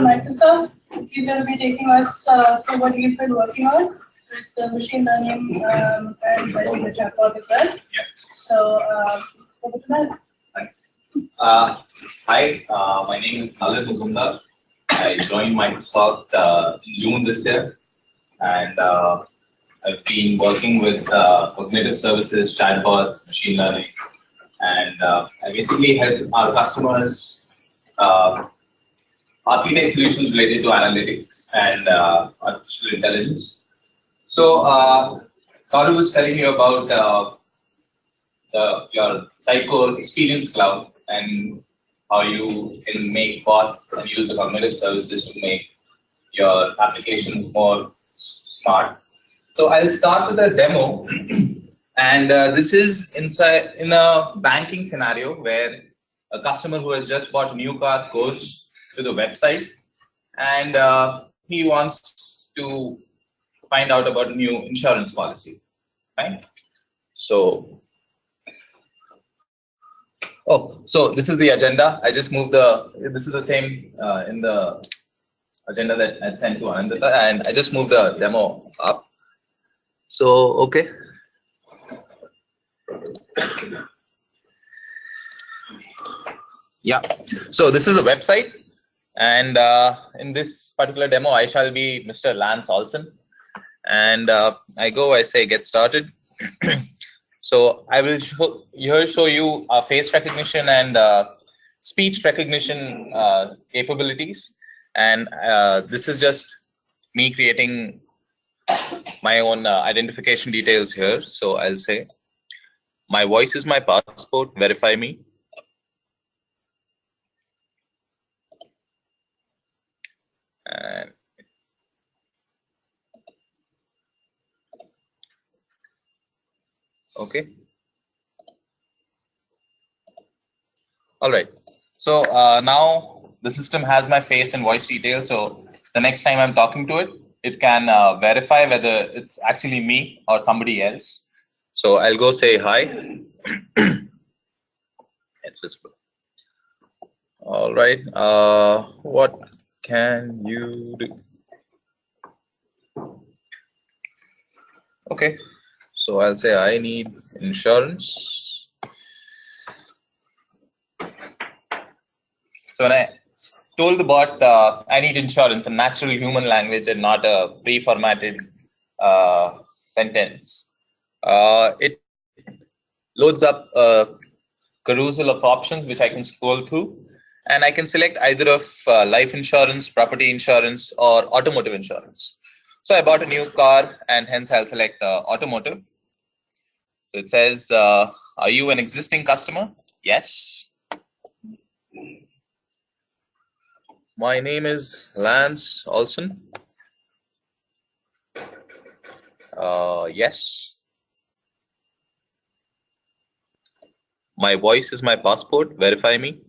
Microsoft. He's going to be taking us through what he's been working on with machine learning and writing the chatbot as well. Yeah. So, over to Nalin. Thanks. Hi, my name is Nalin Mujumdar. I joined Microsoft in June this year, and I've been working with cognitive services, chatbots, machine learning, and I basically help our customers architect solutions related to analytics and artificial intelligence. So, Karu was telling you about your Sitecore Experience Cloud and how you can make bots and use the cognitive services to make your applications more smart. So I'll start with a demo, and this is inside in a banking scenario where a customer who has just bought a new car goes to the website, and he wants to find out about a new insurance policy, right? So, so this is the agenda. I just moved this is the same in the agenda that I sent to Anandita, and I just moved the demo up. So, okay. Yeah, so this is a website, and in this particular demo, I shall be Mr. Lance Olson, and I say get started. So I will show you face recognition and speech recognition capabilities, and this is just me creating my own identification details here. So I'll say, my voice is my passport, verify me. And okay. All right. So now the system has my face and voice details. So the next time I'm talking to it, it can verify whether it's actually me or somebody else. So I'll go say hi. It's visible. All right. What can you do? Okay. So I'll say I need insurance. So when I told the bot I need insurance in natural human language and not a pre-formatted sentence, it loads up a carousel of options which I can scroll through, and I can select either of life insurance, property insurance, or automotive insurance. So I bought a new car, and hence I'll select automotive. So it says, are you an existing customer? Yes. My name is Lance Olson. Yes. My voice is my passport. Verify me.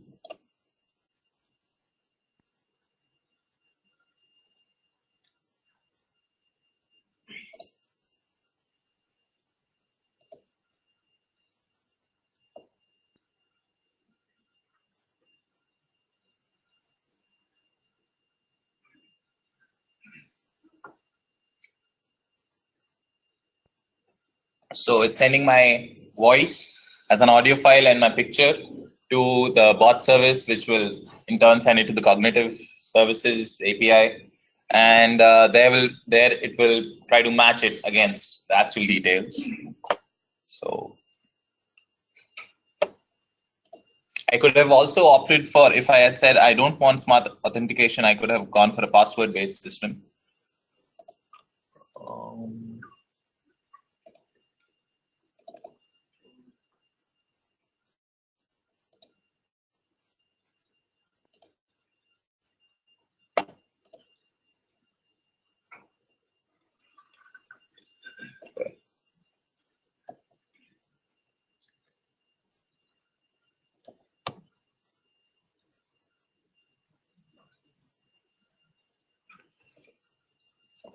So it's sending my voice as an audio file and my picture to the bot service, which will in turn send it to the cognitive services API, and there it will try to match it against the actual details. So I could have also opted for, if I had said I don't want smart authentication, I could have gone for a password-based system.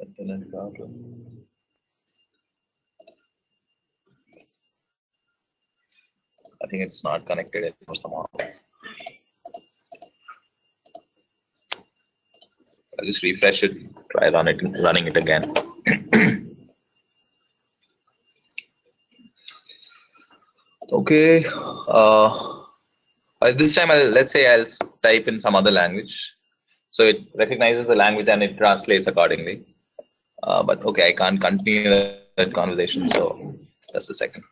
Internet problem. I think it's not connected anymore somehow. I'll just refresh it, try running it again. Okay. This time, let's say I'll type in some other language. So it recognizes the language and it translates accordingly. But okay, I can't continue that conversation. So just a second.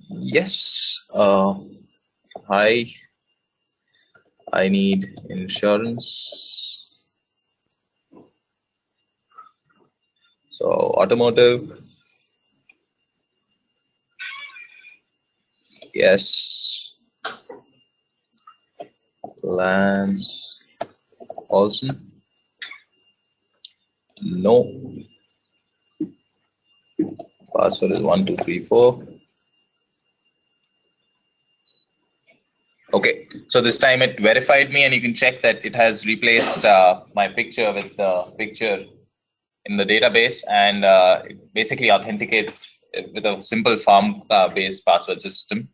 Yes. Hi. I need insurance. So automotive. Yes. Lance Olson. No. Password is 1234. Okay, so this time it verified me, and you can check that it has replaced my picture with the picture in the database, and it basically authenticates with a simple form-based password system.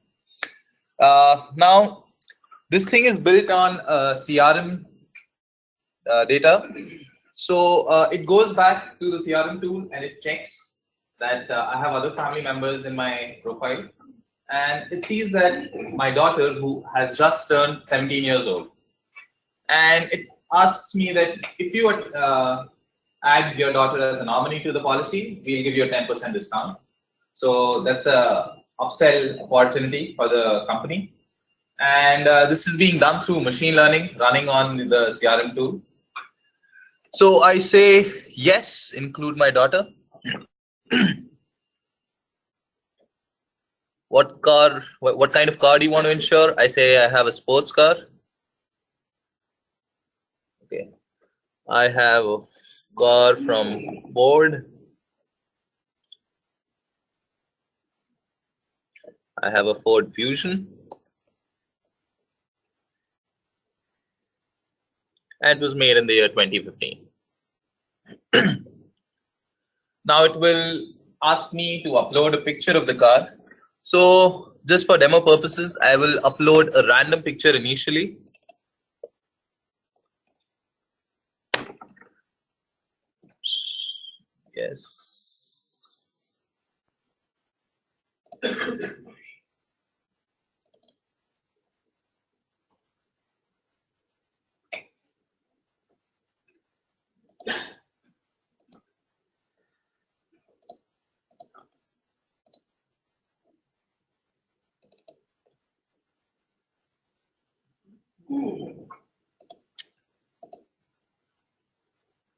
Now, this thing is built on CRM data. So it goes back to the CRM tool and it checks that I have other family members in my profile. And it sees that my daughter, who has just turned 17 years old, and it asks me that if you would add your daughter as a nominee to the policy, we'll give you a 10% discount. So that's a upsell opportunity for the company. And this is being done through machine learning, running on the CRM tool. So I say, yes, include my daughter. What kind of car do you want to insure? I say I have a sports car. Okay. I have a car from Ford. I have a Ford Fusion. And it was made in the year 2015. Now it will ask me to upload a picture of the car. So just for demo purposes, I will upload a random picture initially. Yes.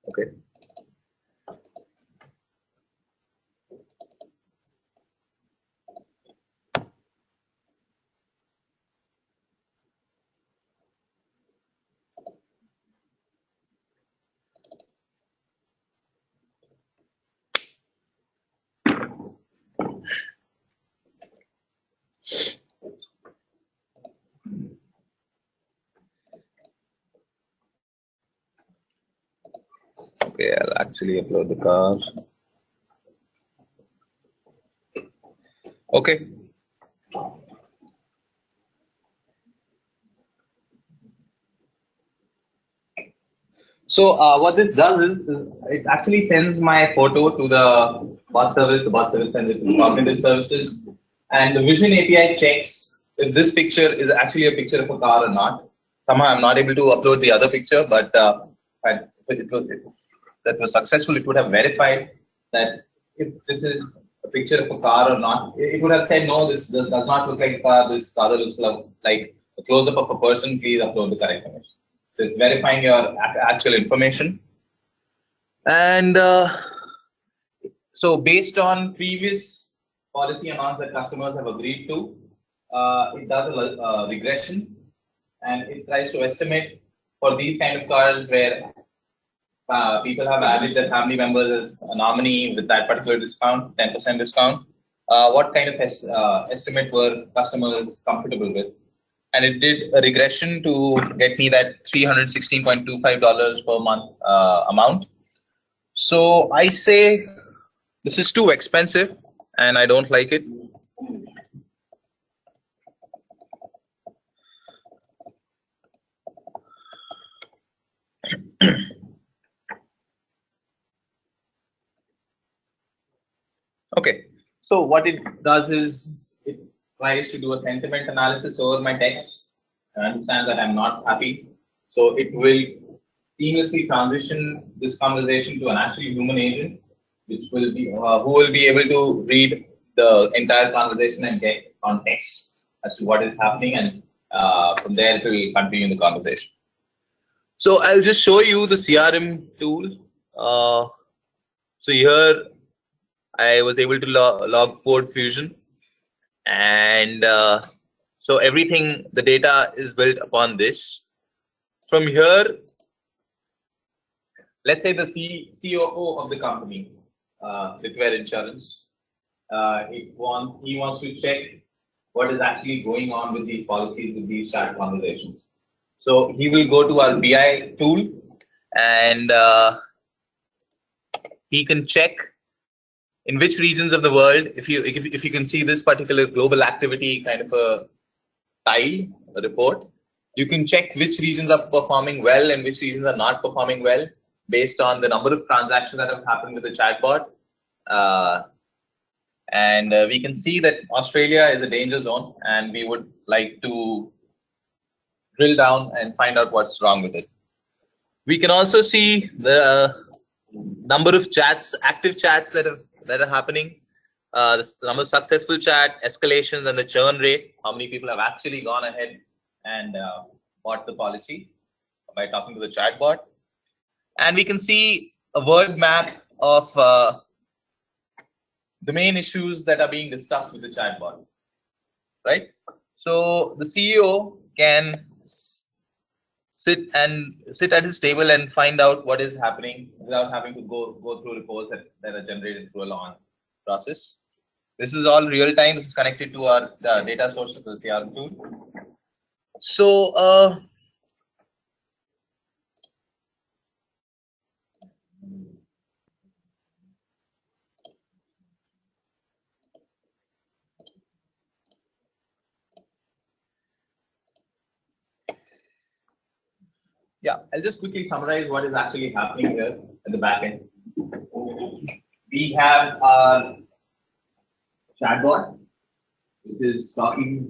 Okay. Okay, I'll actually upload the car. Okay. So what this does is it actually sends my photo to the bot service. The bot service sends it to cognitive services, and the Vision API checks if this picture is actually a picture of a car or not. Somehow I'm not able to upload the other picture, but if that was successful, it would have verified that if this is a picture of a car or not. It would have said, no, this does not look like a car. This rather looks like a close-up of a person. Please upload the correct image. So it's verifying your actual information. And so based on previous policy amounts that customers have agreed to, it does a regression, and it tries to estimate for these kind of cars where people have added their family members as a nominee with that particular discount, 10% discount, what kind of estimate were customers comfortable with. And it did a regression to get me that $316.25 per month amount. So I say this is too expensive and I don't like it. So what it does is it tries to do a sentiment analysis over my text and understand that I'm not happy. So it will seamlessly transition this conversation to an actual human agent, which will be who will be able to read the entire conversation and get context as to what is happening, and from there it will continue the conversation. So I'll just show you the CRM tool. So here I was able to log Ford Fusion, and so everything, the data is built upon this. From here, let's say the COO of the company, Litware Insurance, he wants to check what is actually going on with these policies, with these chat conversations. So he will go to our BI tool, and he can check in which regions of the world. If you can see this particular global activity kind of a tile, a report, you can check which regions are performing well and which regions are not performing well based on the number of transactions that have happened with the chatbot. And we can see that Australia is a danger zone, and we would like to drill down and find out what's wrong with it. We can also see the number of chats, active chats that are happening, the number of successful chat, escalations, and the churn rate. How many people have actually gone ahead and bought the policy by talking to the chatbot. And we can see a word map of the main issues that are being discussed with the chatbot, right? So the CEO can sit at his table and find out what is happening without having to go through reports that are generated through a long process. This is all real time. This is connected to the data source of the CRM tool. So yeah, I'll just quickly summarize what is actually happening here at the back end. We have our chatbot, which is talking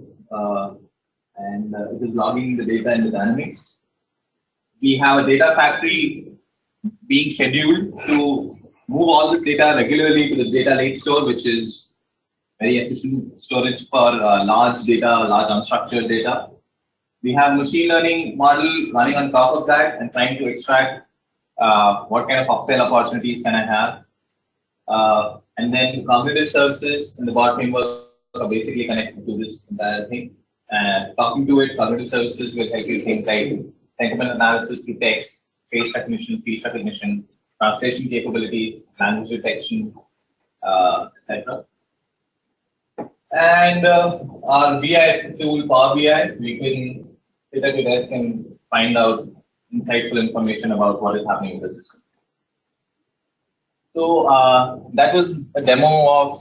and it is logging the data in the dynamics. We have a data factory being scheduled to move all this data regularly to the data lake store, which is very efficient storage for large data, large unstructured data. We have machine learning model running on top of that and trying to extract what kind of upsell opportunities can I have. And then cognitive services and the bot framework are basically connected to this entire thing. Talking to it, cognitive services will help you things like sentiment analysis through text, face recognition, speech recognition, translation capabilities, language detection, etc. And our BI tool, Power BI, we can sit at your desk and find out insightful information about what is happening in the system. So that was a demo of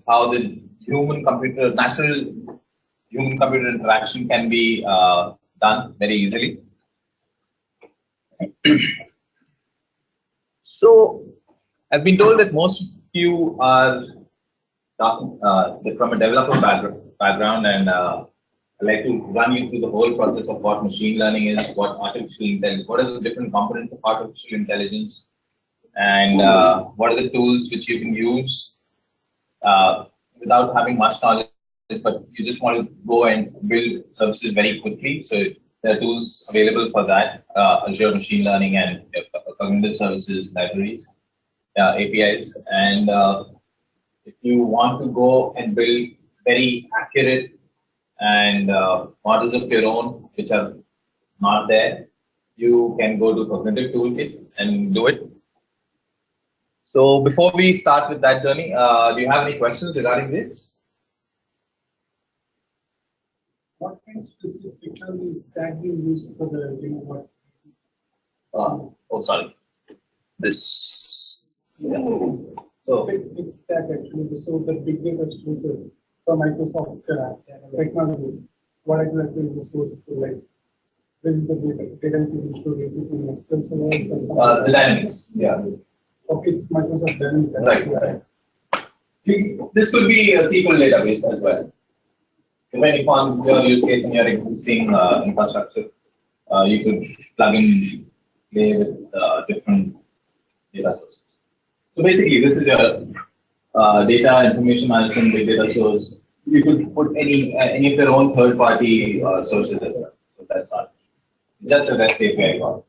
how the natural human-computer interaction can be done very easily. So I've been told that most of you are from a developer background, and I'd like to run you through the whole process of what machine learning is, what artificial intelligence, what are the different components of artificial intelligence, and what are the tools which you can use without having much knowledge, but you just want to go and build services very quickly. So there are tools available for that, Azure Machine Learning and cognitive services libraries, APIs. And if you want to go and build very accurate and models of your own, which are not there, you can go to Cognitive Toolkit and do it. So before we start with that journey, do you have any questions regarding this? What kind of specific technology is that being used for the what? Oh, sorry. This. Yeah. So it's stack actually. So the big data sources for Microsoft technologies. What exactly is the source? So like, where is the data being stored? Is it in SQL servers or something? The Dynamics. Yeah. Okay, it's Microsoft Dynamics. Right. This could be a SQL database as well. Depending upon your use case in your existing infrastructure, you could plug in play with different data sources. So basically, this is your data information management big data source. You could put any of your own third-party sources as well. So that's not just a REST API call.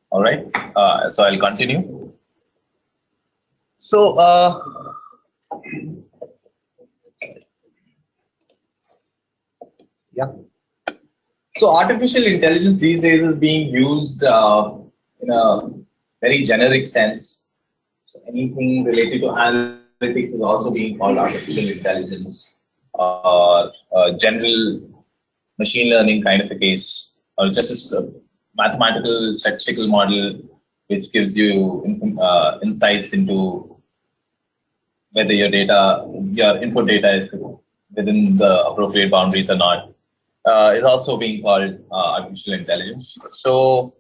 All right. So I'll continue. So yeah. So artificial intelligence these days is being used in a very generic sense. So anything related to analytics is also being called artificial intelligence, or general machine learning kind of a case, or just a mathematical statistical model which gives you insights into whether your input data is within the appropriate boundaries or not, is also being called artificial intelligence. So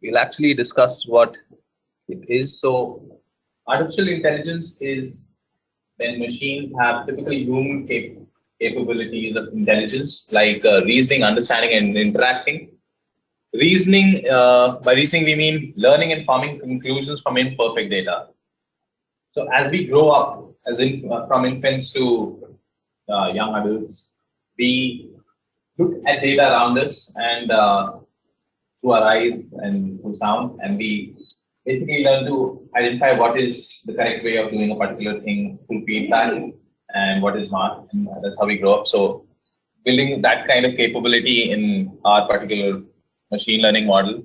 we'll actually discuss what it is. So artificial intelligence is when machines have typically human capabilities of intelligence, like reasoning, understanding, and interacting. Reasoning, by reasoning we mean learning and forming conclusions from imperfect data. So as we grow up, from infants to young adults, we look at data around us and through our eyes and through sound, and we basically learn to identify what is the correct way of doing a particular thing through feedback and what is not, and that's how we grow up. So building that kind of capability in our particular machine learning model.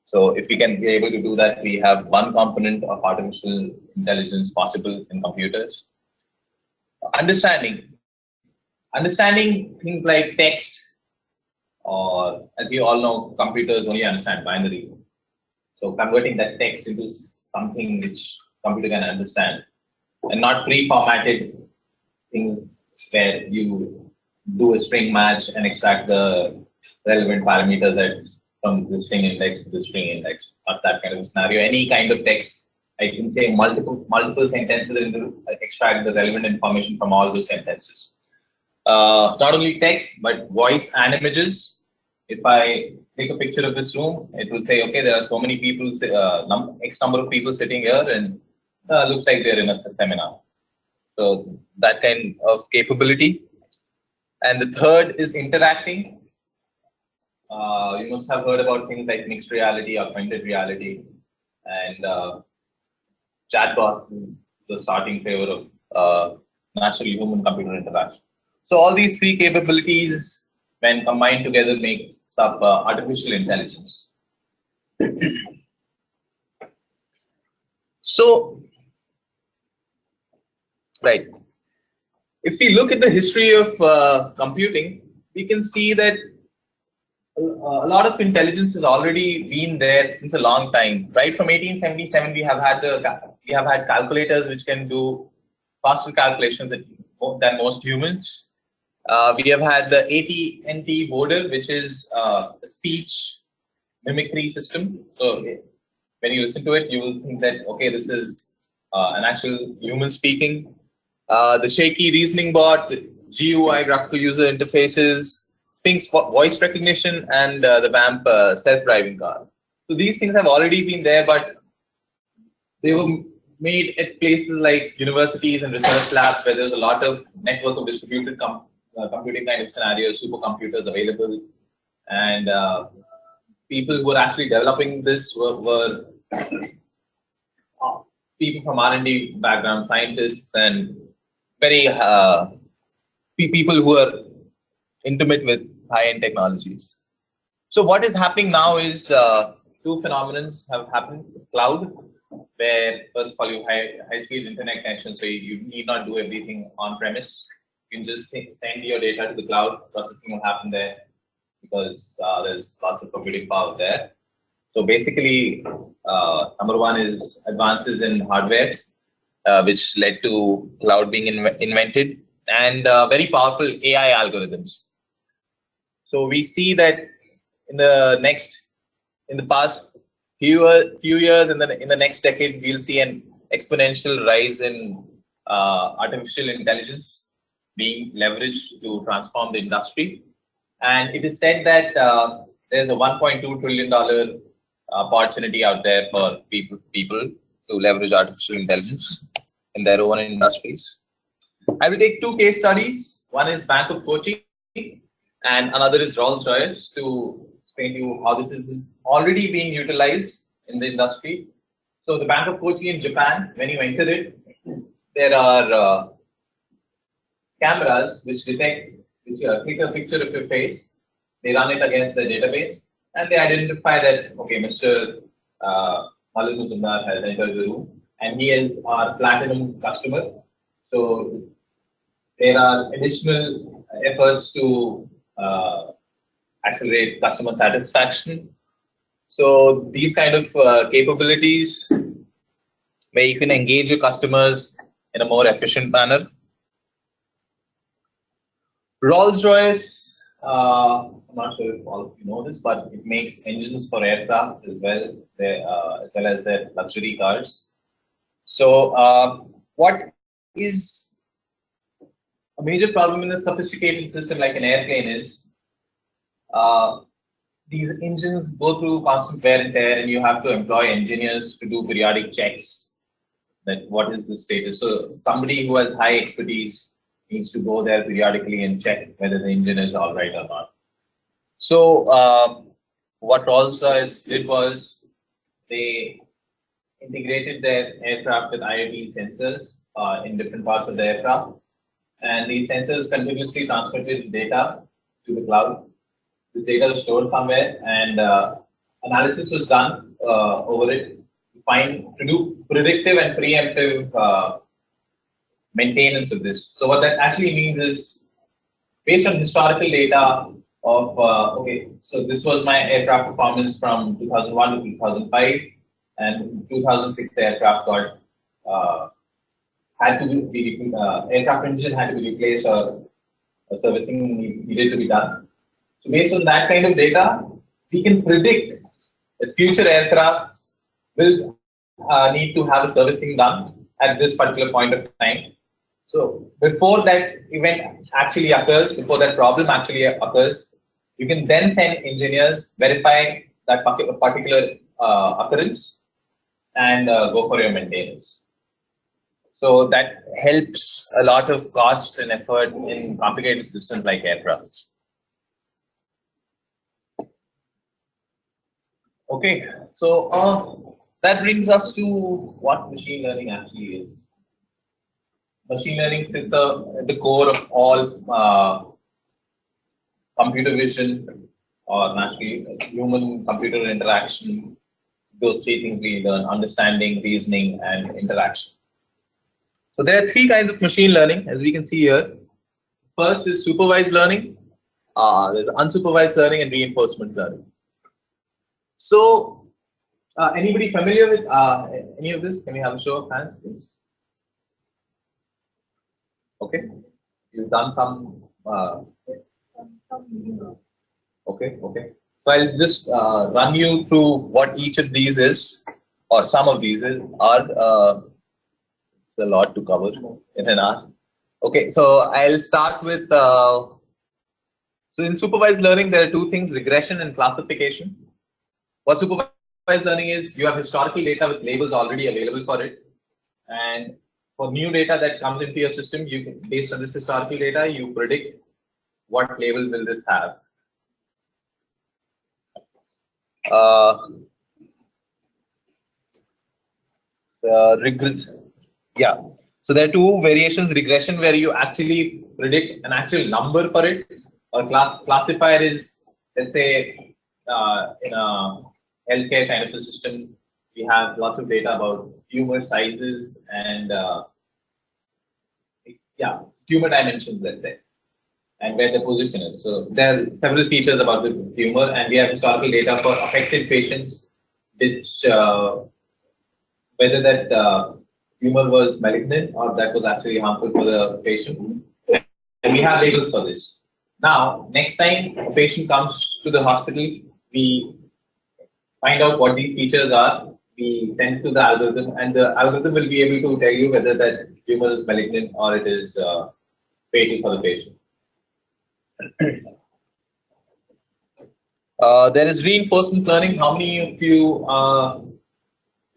So if we can be able to do that, we have one component of artificial intelligence possible in computers. Understanding things like text, or as you all know, computers only understand binary. So converting that text into something which computer can understand, and not pre-formatted things where you do a string match and extract the relevant parameters that's from the string index to the string index, not that kind of a scenario. Any kind of text, I can say multiple sentences and extract the relevant information from all those sentences. Not only text, but voice and images. If I take a picture of this room, it will say, okay, there are so many people, X number of people sitting here, and looks like they're in a seminar. So that kind of capability. And the third is interacting. You must have heard about things like mixed reality, augmented reality, and chatbots is the starting flavor of natural human-computer interaction. So all these three capabilities, when combined together, makes up artificial intelligence. So, right. If we look at the history of computing, we can see that a lot of intelligence has already been there since a long time. Right from 1877, we have had calculators which can do faster calculations than most humans. We have had the AT&T boarder, which is a speech mimicry system. So when you listen to it, you will think that, okay, this is an actual human speaking. The shaky reasoning bot, the GUI, graphical user interfaces, Sphinx voice recognition, and the VAMP self-driving car. So these things have already been there, but they were made at places like universities and research labs where there's a lot of network of distributed computing kind of scenarios, supercomputers available, and people who were actually developing this were people from R&D background, scientists, and very people who are intimate with high-end technologies. So what is happening now is two phenomena have happened. Cloud, where first of all you have high-speed internet connection, so you need not do everything on-premise. You can just send your data to the cloud. Processing will happen there because there's lots of computing power there. So basically, number one is advances in hardwares, which led to cloud being invented, and very powerful AI algorithms. So we see that in the next in the past few years, and then in the next decade, we'll see an exponential rise in artificial intelligence being leveraged to transform the industry. And it is said that there's a $1.2 trillion opportunity out there for people to leverage artificial intelligence in their own industries. I will take two case studies. One is Bank of Kochi and another is Rolls-Royce, to explain to you how this is already being utilized in the industry. So the Bank of Kochi in Japan, when you enter it, there are cameras which detect, which click a picture of your face, they run it against the database, and they identify that, okay, Mr. Nalin Mujumdar has entered the room, and he is our platinum customer. So there are additional efforts to accelerate customer satisfaction. So these kind of capabilities where you can engage your customers in a more efficient manner. Rolls-Royce, I'm not sure if all of you know this, but it makes engines for aircraft as well as their luxury cars. So what is a major problem in a sophisticated system like an airplane is these engines go through constant wear and tear, and you have to employ engineers to do periodic checks that what is the status. So somebody who has high expertise needs to go there periodically and check whether the engine is all right or not. So what Rolls-Royce did was they integrated their aircraft with IoT sensors in different parts of the aircraft, and these sensors continuously transmitted data to the cloud. This data was stored somewhere, and analysis was done over it to do predictive and preemptive maintenance of this. So what that actually means is, based on historical data of okay, so this was my aircraft performance from 2001 to 2005, and in 2006 the aircraft got had to be aircraft engine had to be replaced, or servicing needed to be done. So based on that kind of data, we can predict that future aircrafts will need to have a servicing done at this particular point of time. So before that event actually occurs, before that problem actually occurs, you can then send engineers, verify that particular occurrence, and go for your maintenance. So that helps a lot of cost and effort in complicated systems like aircrafts. Okay, so that brings us to what machine learning actually is. Machine learning sits at the core of all computer vision, or naturally human-computer interaction. Those three things we learn: understanding, reasoning, and interaction. So there are three kinds of machine learning, as we can see here. First is supervised learning. There's unsupervised learning and reinforcement learning. So anybody familiar with any of this? Can we have a show of hands, please? Okay, you've done some. Okay. So I'll just run you through what each of these is, or some of these are. It's a lot to cover in an hour. Okay, so I'll start with. So in supervised learning, there are two things: regression and classification. What supervised learning is, you have historical data with labels already available for it, and for new data that comes into your system, you can, based on this historical data, you predict what label will this have. So there are two variations: regression, where you actually predict an actual number for it, or classifier is, let's say, in a healthcare kind of a system, we have lots of data about tumor sizes and tumor dimensions, let's say, and where the position is. So there are several features about the tumor, and we have historical data for affected patients, which whether that tumor was malignant or that was actually harmful for the patient, and we have labels for this. Now, next time a patient comes to the hospital, we find out what these features are. We send to the algorithm, and the algorithm will be able to tell you whether that tumor is malignant or it is fatal for the patient. There is reinforcement learning. How many of you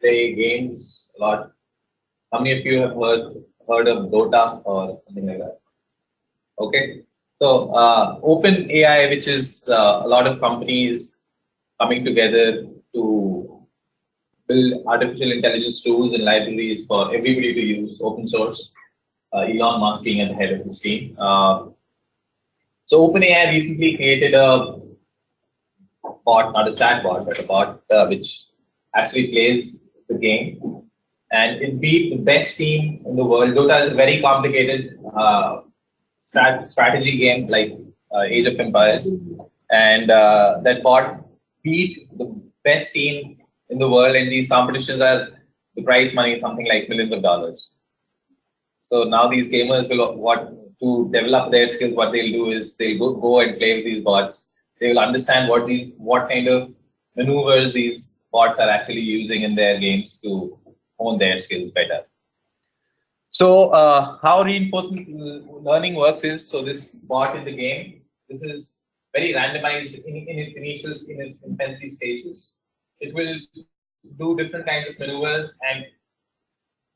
play games a lot? How many of you have heard of Dota or something like that? Okay. So OpenAI, which is a lot of companies coming together to build artificial intelligence tools and libraries for everybody to use, open source. Elon Musk being at the head of this team. So OpenAI recently created a bot, not a chat bot, but a bot which actually plays the game, and it beat the best team in the world. Dota is a very complicated strategy game like Age of Empires, and that bot beat the best team in the world. And these competitions are, the prize money is something like millions of dollars. So now these gamers will to develop their skills. What they'll do is they'll go and play with these bots. They will understand what kind of maneuvers these bots are actually using in their games to hone their skills better. So how reinforcement learning works is, so this bot in the game, this is very randomized in its infancy stages. It will do different kinds of maneuvers, and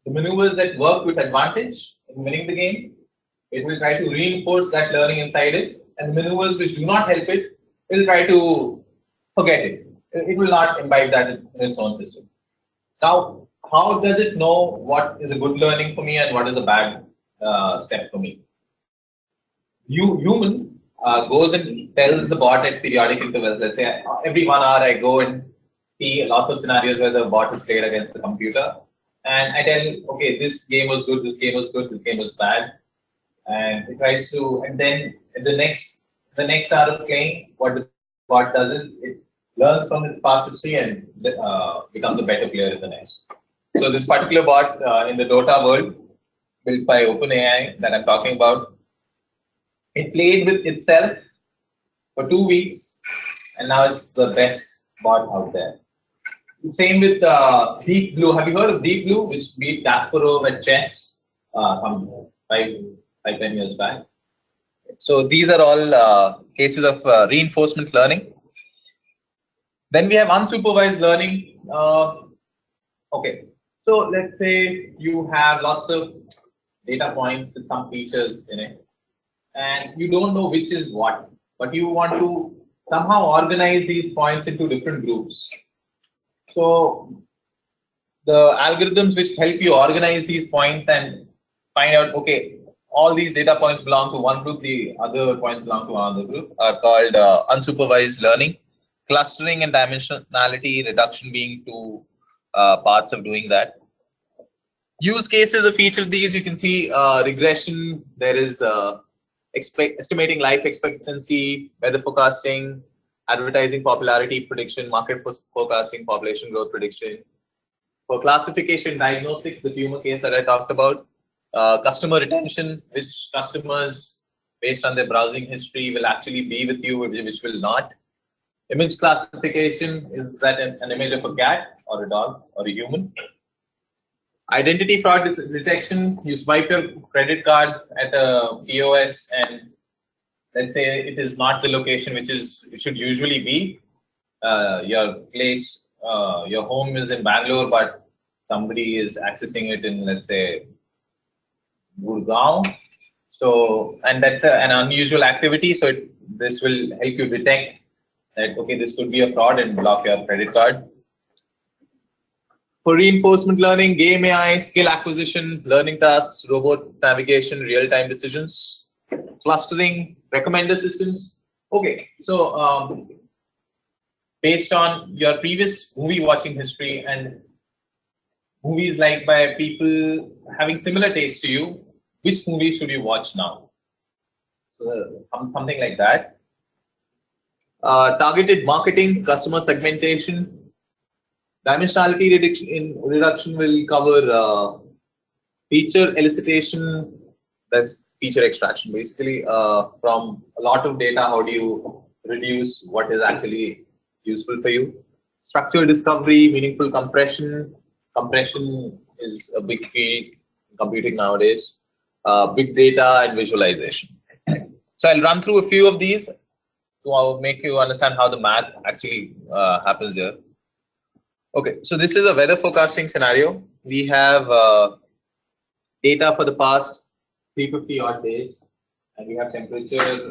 the maneuvers that work to its advantage in winning the game, it will try to reinforce that learning inside it, and the maneuvers which do not help it, it will try to forget it. It will not imbibe that in its own system. Now, how does it know what is a good learning for me and what is a bad step for me? Human goes and tells the bot at periodic intervals. Let's say every 1 hour I go and see lots of scenarios where the bot is played against the computer, and I tell, okay, this game was good, this game was good, this game was bad, and it tries to, and then in the next hour of playing, what the bot does is it learns from its past history and becomes a better player in the next. So this particular bot in the Dota world, built by OpenAI that I'm talking about, it played with itself for 2 weeks, and now it's the best bot out there. Same with Deep Blue. Have you heard of Deep Blue, which beat Kasparov at chess some 5-10 years back? So these are all cases of reinforcement learning. Then we have unsupervised learning. Okay, so let's say you have lots of data points with some features in it, and you don't know which is what, but you want to somehow organize these points into different groups. So the algorithms which help you organize these points and find out, okay, all these data points belong to one group, the other points belong to another group, are called unsupervised learning. Clustering and dimensionality reduction being two parts of doing that. Use cases of each of these, you can see regression, there is estimating life expectancy, weather forecasting, advertising popularity prediction, market forecasting, population growth prediction. For classification, diagnostics, the tumor case that I talked about. Customer retention, which customers based on their browsing history will actually be with you, which will not. Image classification, is that an image of a cat or a dog or a human? Identity fraud detection, you swipe your credit card at a POS and let's say it is not the location which it should usually be. Your place, your home is in Bangalore, but somebody is accessing it in, let's say, Gurgaon. So, and that's an unusual activity. So this will help you detect that, okay, this could be a fraud and block your credit card. For reinforcement learning, game AI, skill acquisition, learning tasks, robot navigation, real-time decisions, clustering, recommender systems. Okay, so based on your previous movie watching history and movies liked by people having similar taste to you, which movie should you watch now? So, something like that. Targeted marketing, customer segmentation, dimensionality reduction will cover feature elicitation, that's feature extraction basically. From a lot of data, how do you reduce what is actually useful for you? Structure discovery, meaningful compression. Compression is a big field in computing nowadays. Big data and visualization. So I'll run through a few of these to make you understand how the math actually happens here. Okay, so this is a weather forecasting scenario. We have data for the past 350 odd days, and we have temperature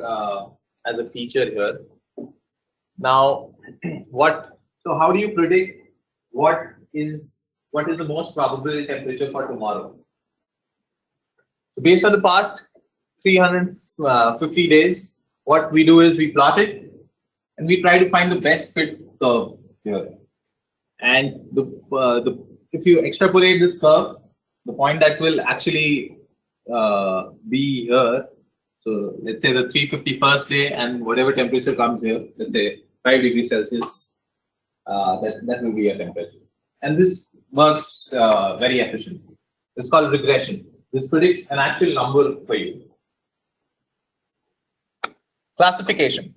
as a feature here. Now, so how do you predict what is the most probable temperature for tomorrow? So based on the past 350 days, what we do is we plot it and we try to find the best fit curve here. And if you extrapolate this curve, the point that will actually be here, so let's say the 351st day and whatever temperature comes here, let's say 5 degrees Celsius, that will be a temperature. And this works very efficiently. It's called regression. This predicts an actual number for you. Classification.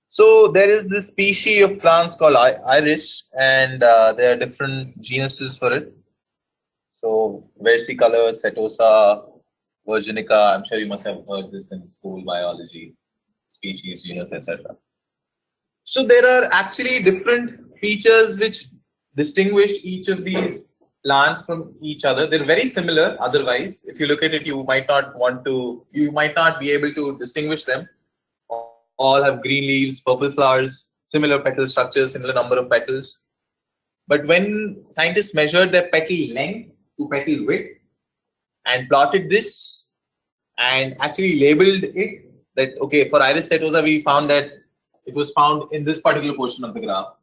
So there is this species of plants called iris, and there are different genuses for it. So versicolor, setosa, virginica. I'm sure you must have heard this in school biology, species, genus, etc. So there are actually different features which distinguish each of these plants from each other. They're very similar. Otherwise, if you look at it, you might not be able to distinguish them. All have green leaves, purple flowers, similar petal structures, similar number of petals. But when scientists measured their petal length to petal width and plotted this and actually labeled it, that okay, for Iris setosa we found that it was found in this particular portion of the graph.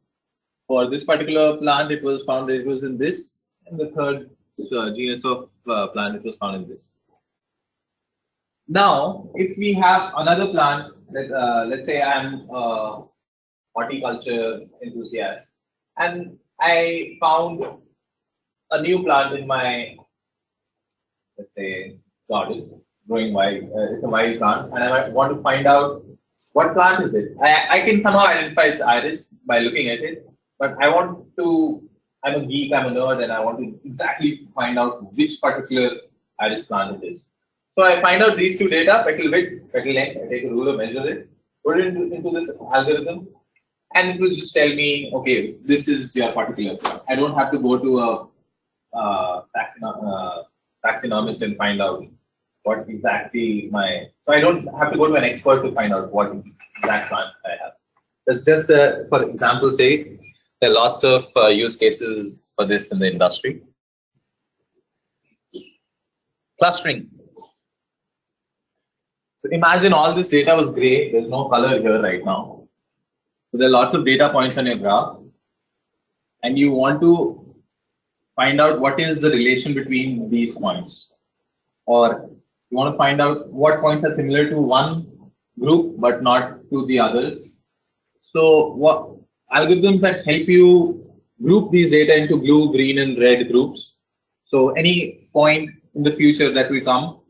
For this particular plant, it was found that it was in this, and the third genus of plant, it was found in this. Now, if we have another plant, let's say I'm a horticulture enthusiast, and I found a new plant in my, let's say, garden, growing wild. It's a wild plant, and I want to find out what plant is it. I can somehow identify its iris by looking at it, but I want to. I'm a geek, I'm a nerd, and I want to exactly find out which particular iris plant it is. So I find out these two data, petal width, petal length. I take a ruler, measure it, put it into this algorithm, and it will just tell me, okay, this is your particular plant. I don't have to go to a taxonomist and find out what exactly so I don't have to go to an expert to find out what exact plant I have. That's just for example's sake. There are lots of use cases for this in the industry. Clustering. So imagine all this data was gray. There's no color here right now. So there are lots of data points on your graph, and you want to find out what is the relation between these points, or you want to find out what points are similar to one group but not to the others. So what algorithms that help you group these data into blue, green, and red groups. So any point in the future that will come,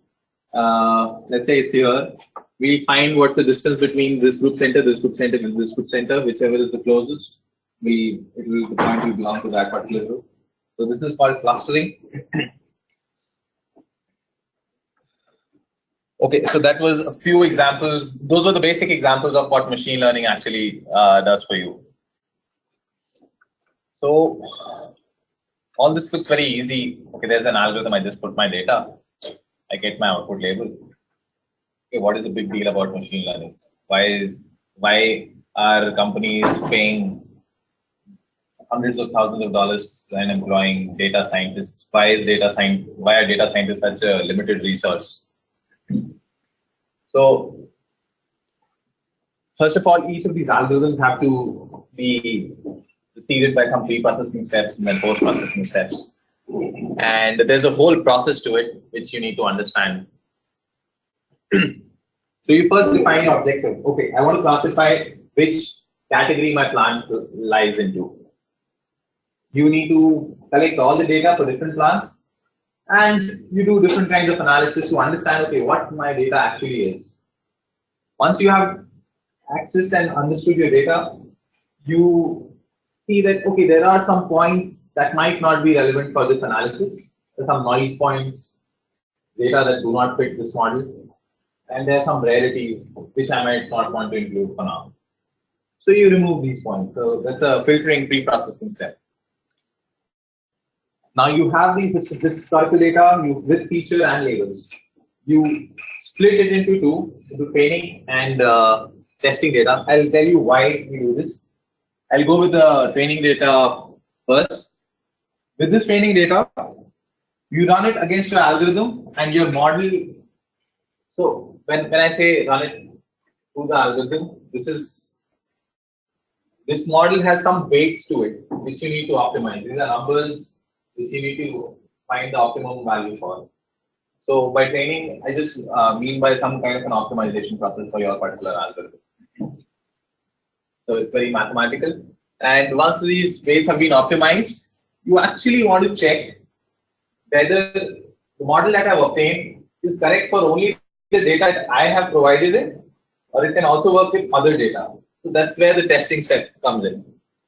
let's say it's here, we'll find what's the distance between this group center, this group center, and this group center, whichever is the closest. The point will belong to that particular group. So this is called clustering. Okay, so that was a few examples. Those were the basic examples of what machine learning actually does for you. So all this looks very easy. Okay, there's an algorithm. I just put my data. I get my output label. Okay, what is the big deal about machine learning? Why are companies paying hundreds of thousands of dollars and employing data scientists? Why are data scientists such a limited resource? So first of all, each of these algorithms have to be preceded by some pre-processing steps and then post-processing steps. And there's a whole process to it which you need to understand. So you first define your objective. Okay, I want to classify which category my plant lies into. You need to collect all the data for different plants, and you do different kinds of analysis to understand, okay, what my data actually is. Once you have accessed and understood your data, you see that, okay, there are some points that might not be relevant for this analysis. There are some noise points, data that do not fit this model, and there are some rarities which I might not want to include for now. So you remove these points. So that's a filtering pre-processing step. Now you have this historical data with feature and labels. You split it into two, into training and testing data. I'll tell you why we do this. I'll go with the training data first. With this training data, you run it against your algorithm and your model. So when I say run it through the algorithm, this model has some weights to it, which you need to optimize. These are numbers which you need to find the optimum value for. So by training, I just mean by some kind of an optimization process for your particular algorithm. So it's very mathematical. And once these weights have been optimized, you actually want to check whether the model that I've obtained is correct for only the data that I have provided it, or it can also work with other data. So that's where the testing step comes in.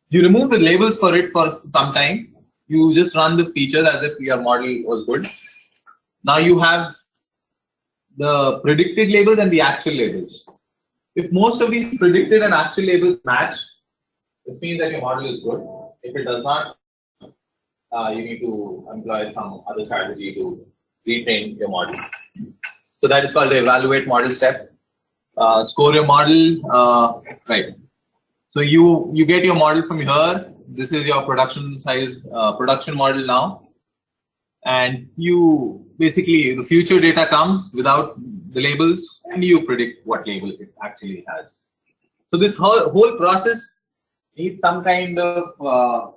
You remove the labels for it for some time. You just run the features as if your model was good. Now you have the predicted labels and the actual labels. If most of these predicted and actual labels match, this means that your model is good. If it does not, you need to employ some other strategy to retrain your model. So that is called the evaluate model step. Score your model, right. So you get your model from here. This is your production size, production model now. And you basically, the future data comes without the labels and you predict what label it actually has. So this whole process needs some kind of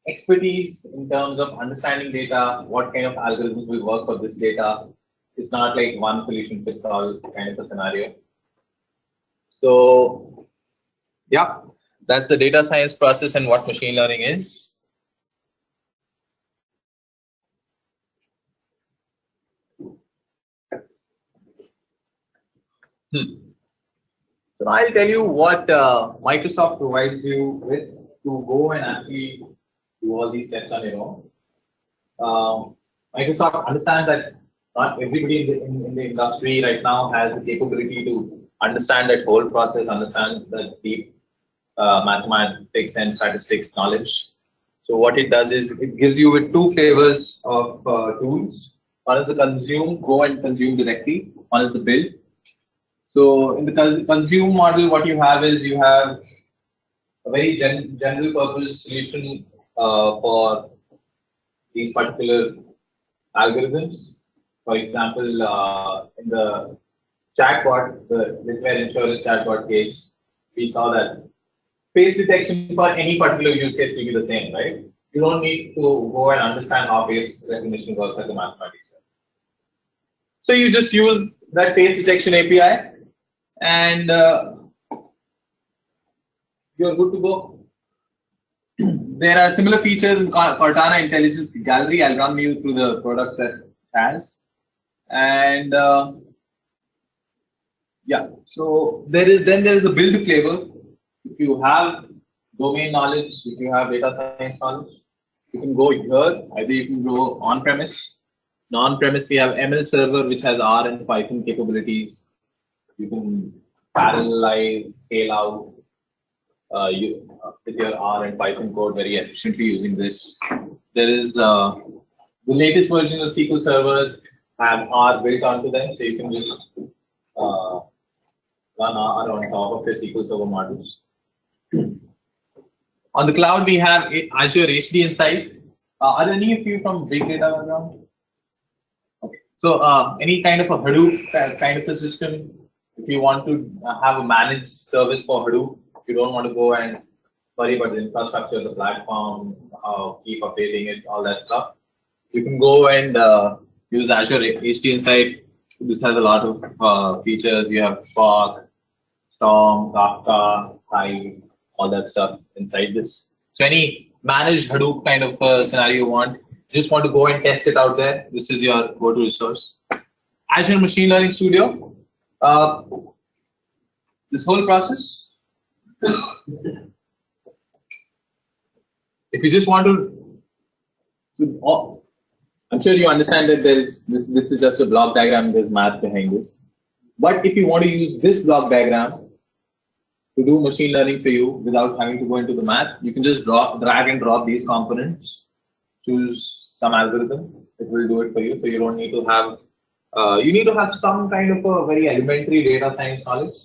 expertise in terms of understanding data, what kind of algorithms will work for this data. It's not like one solution fits all kind of a scenario. So yeah, that's the data science process and what machine learning is. So now I'll tell you what Microsoft provides you with to go and actually do all these steps on your own. Microsoft understands that not everybody in the industry right now has the capability to understand that whole process, understand the deep mathematics and statistics knowledge. So what it does is it gives you with two flavors of tools. One is the consume, go and consume directly. One is the build. So in the consume model, what you have is you have a very general purpose solution for these particular algorithms. For example, in the chatbot, the Litware insurance chatbot case, we saw that face detection for any particular use case will be the same, right? You don't need to go and understand how face recognition works as a mathematics. So you just use that face detection API and you're good to go. There are similar features in Cortana Intelligence Gallery. I'll run you through the products that it has. And yeah, so there is the build flavor. If you have domain knowledge, if you have data science knowledge, you can go here. Either you can go on-premise. On-premise, we have ML server, which has R and Python capabilities. You can parallelize, scale out with your R and Python code very efficiently using this. There is the latest version of SQL servers have R built onto them, so you can just run R on top of your SQL server models. On the cloud, we have Azure HD Insight. Are any of you from big data background? Okay. So any kind of a Hadoop kind of a system, if you want to have a managed service for Hadoop, you don't want to go and worry about the infrastructure, the platform, keep updating it, all that stuff. You can go and use Azure HD Insight. This has a lot of features. You have Spark, Storm, Kafka, Hive, all that stuff inside this. So any managed Hadoop kind of scenario you want, you just want to go and test it out there. This is your go-to resource. Azure Machine Learning Studio. This whole process, If you just want to, I'm sure you understand that there is this is just a block diagram. There's math behind this. But if you want to use this block diagram to do machine learning for you without having to go into the math, you can just drag and drop these components, choose some algorithm, it will do it for you. So you don't need to have, you need to have some kind of a very elementary data science knowledge,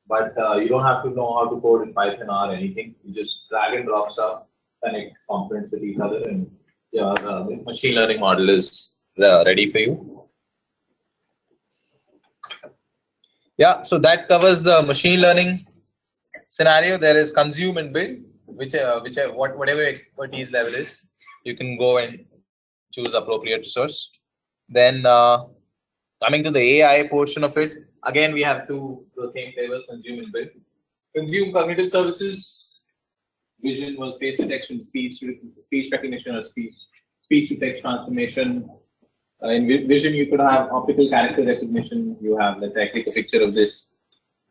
but you don't have to know how to code in Python or anything. You just drag and drop stuff, connect components with each other, and your machine learning model is ready for you. Yeah, so that covers the machine learning scenario. There is consume and build, whatever expertise level is, you can go and choose appropriate resource. Then coming to the AI portion of it, again we have the same flavors: consume and build. Consume cognitive services, vision was face detection, speech recognition, or speech to text transformation. In vision, you could have optical character recognition. You have, let's say, I click a picture of this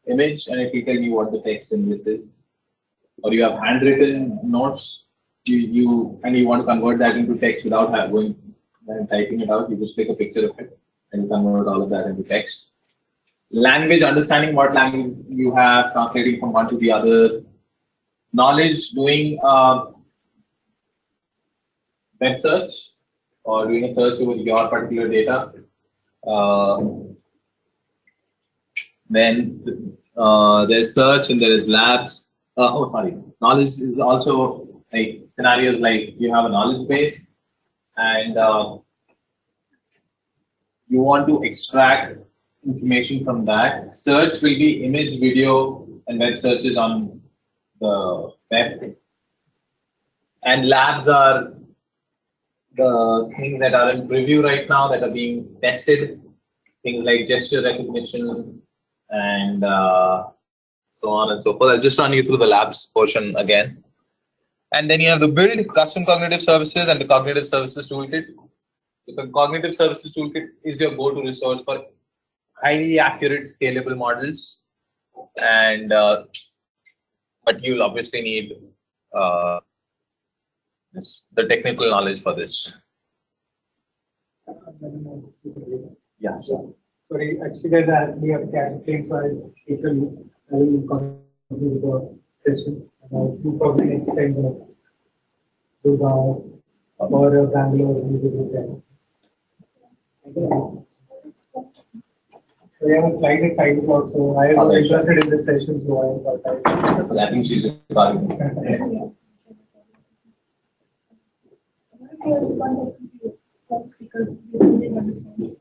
image and it will tell me what the text in this is. Or you have handwritten notes, and you want to convert that into text without going and typing it out. You just take a picture of it and you convert all of that into text. Language, understanding what language you have, translating from one to the other. Knowledge, doing web search or doing a search over your particular data. Then there's search and there is labs. Knowledge is also like scenarios like you have a knowledge base and you want to extract information from that. Search will be image, video, and web searches on the web. And labs are the things that are in preview right now that are being tested. Things like gesture recognition and so on and so forth. I'll just run you through the labs portion again. And then you have the build, custom cognitive services, and the cognitive services toolkit. The cognitive services toolkit is your go-to resource for highly accurate, scalable models. And but you'll obviously need the technical knowledge for this. Yeah. Sorry, actually, we have candidates for people who come to the session. And probably next 10 minutes to the or Bangalore. We have a flight at 5 o'clock, so I am interested in this session. So I think she's recording. Because we don't understand.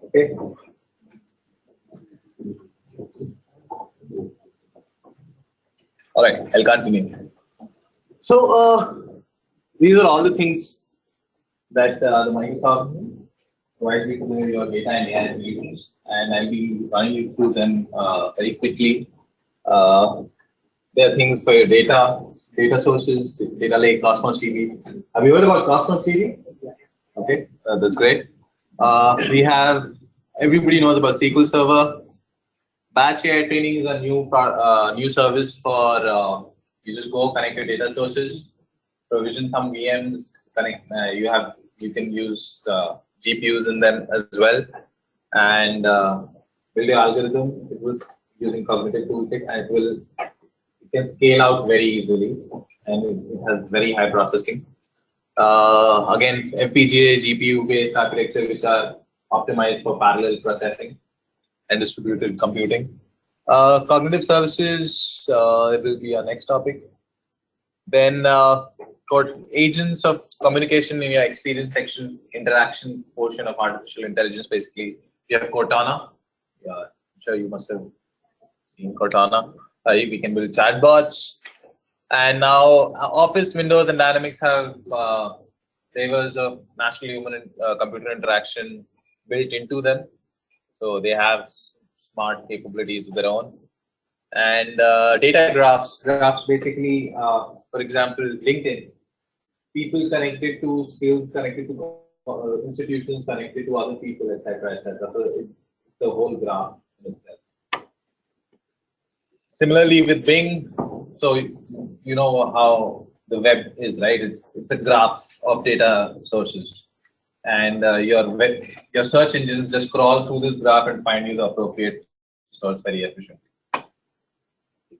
Okay. All right, I'll continue. So these are all the things that the Microsoft provides you to know your data and AI solutions, and I'll be running you through them very quickly. There are things for your data sources, data lake, Cosmos DB. Have you heard about Cosmos DB? Okay, that's great. We have, everybody knows about SQL Server. Batch AI training is a new service for you just go connect your data sources, provision some VMs, connect. You can use GPUs in them as well, and build your algorithm. It was using cognitive toolkit, and it can scale out very easily, and it has very high processing. Again, FPGA, GPU-based architecture, which are optimized for parallel processing and distributed computing. Cognitive services, it will be our next topic. Then for agents of communication in your experience section, interaction portion of artificial intelligence, basically, you have Cortana. Yeah, I'm sure you must have seen Cortana. We can build chatbots. And now Office, Windows, and Dynamics have flavors of natural human computer interaction built into them. So they have smart capabilities of their own. And data graphs basically, for example, LinkedIn, people connected to skills, connected to institutions, connected to other people, etc., etc. So it's a whole graph in itself. Similarly with Bing, so you know how the web is, right? It's a graph of data sources, and your search engines just crawl through this graph and find you the appropriate source very efficiently.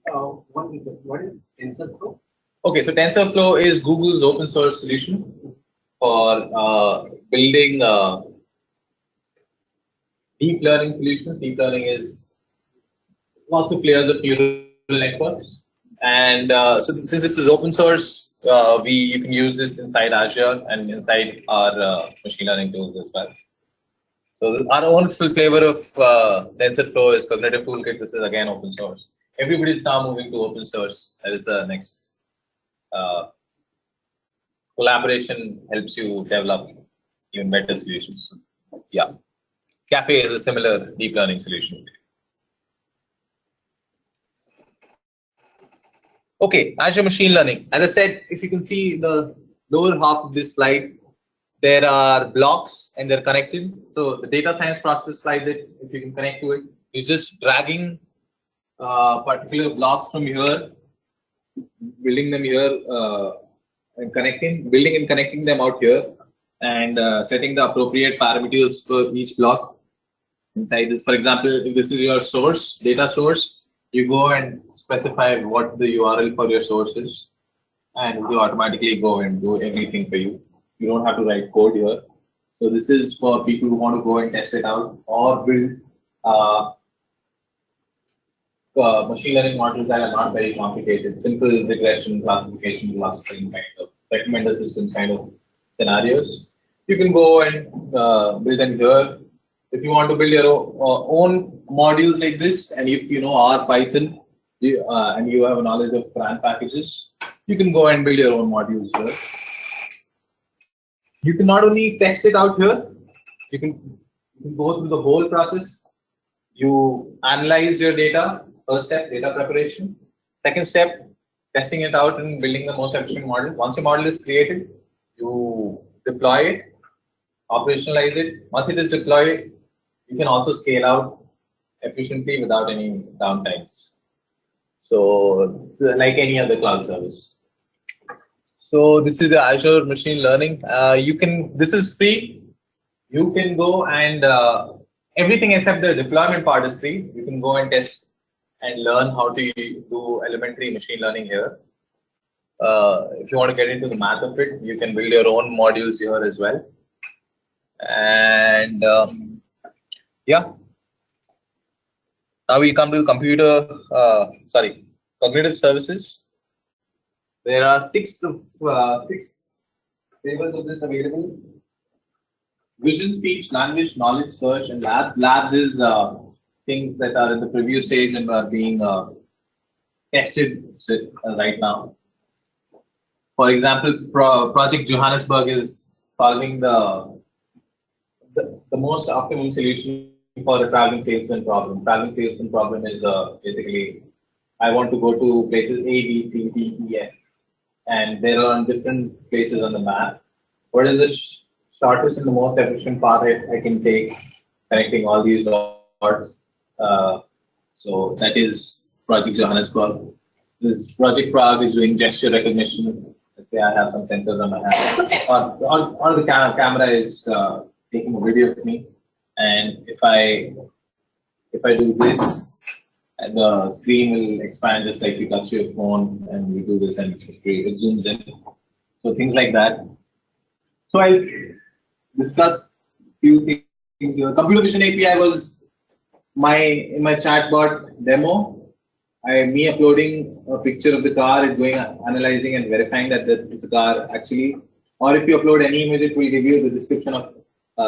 What is TensorFlow? Okay, so TensorFlow is Google's open source solution for building deep learning solutions. Deep learning is lots of layers of neural networks, and so since this is open source, you can use this inside Azure and inside our machine learning tools as well. So our own full flavor of TensorFlow is Cognitive Toolkit. This is again open source. Everybody's now moving to open source. That is the next. Collaboration helps you develop even better solutions. Yeah, Cafe is a similar deep learning solution. Okay, Azure Machine Learning. As I said, if you can see the lower half of this slide, there are blocks and they're connected. So the data science process slide, that if you can connect to it, is just dragging particular blocks from here, building them here, and building and connecting them out here, and setting the appropriate parameters for each block inside this. For example, if this is your source, data source, you go and specify what the URL for your source is, and it will automatically go and do everything for you. You don't have to write code here. So this is for people who want to go and test it out or build machine learning models that are not very complicated, simple regression, classification, clustering kind of recommender systems kind of scenarios. You can go and build them here. If you want to build your own modules like this, and if you know R, Python, and you have a knowledge of CRAN packages, you can go and build your own modules here. You can not only test it out here, you can go through the whole process. You analyze your data. First step, data preparation. Second step, testing it out and building the most efficient model. Once your model is created, you deploy it, operationalize it. Once it is deployed, you can also scale out efficiently without any downtimes. So, like any other cloud service. So this is the Azure Machine Learning. This is free. You can go and everything except the deployment part is free. You can go and test and learn how to do elementary machine learning here. If you want to get into the math of it, you can build your own modules here as well. And yeah. Now we come to cognitive services. There are six flavors of this available. Vision, speech, language, knowledge, search, and labs. Labs is things that are in the preview stage and are being tested right now. For example, Project Johannesburg is solving the most optimum solution for the traveling salesman problem. Traveling salesman problem is basically, I want to go to places A, B, C, D, E, F, and they're on different places on the map. What is the shortest and the most efficient path I can take connecting all these dots? So that is Project Johannesburg. This Project Prague is doing gesture recognition. Let's say I have some sensors on my hand, or the camera is taking a video of me, and if I do this, and the screen will expand just like you touch your phone, and you do this and it zooms in. So things like that. So I'll discuss few things here. Computer vision API was in my chatbot demo. Me uploading a picture of the car, it going analyzing and verifying that it's a car actually. Or if you upload any image, it will give you the description of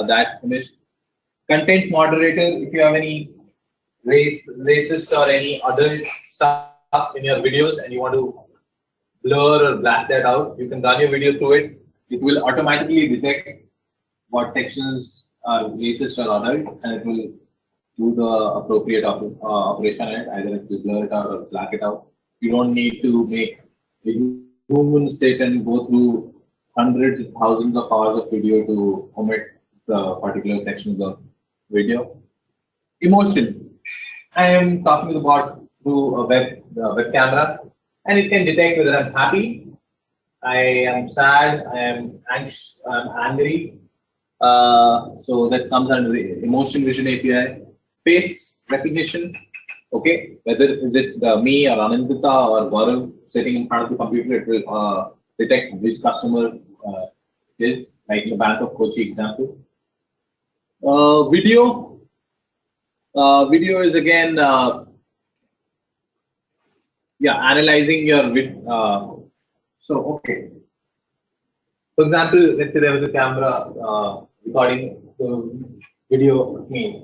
that image. Content moderator, if you have any racist or any other stuff in your videos and you want to blur or black that out, you can run your video through it. It will automatically detect what sections are racist or adult, and it will do the appropriate operation on it. Either it will blur it out or black it out. You don't need to make a human sit and go through hundreds of thousands of hours of video to omit the particular sections of video. Emotion. I am talking about through a web camera, and it can detect whether I'm happy, I am sad, I am anxious, I'm angry. So that comes under the emotion vision API. Face recognition. Okay, whether is it me or Anandita or Gaurav sitting in front of the computer, it will detect which customer it is, like the Bank of Kochi example. Video. Video is again, analyzing your video. So, okay. For example, let's say there was a camera recording the video of me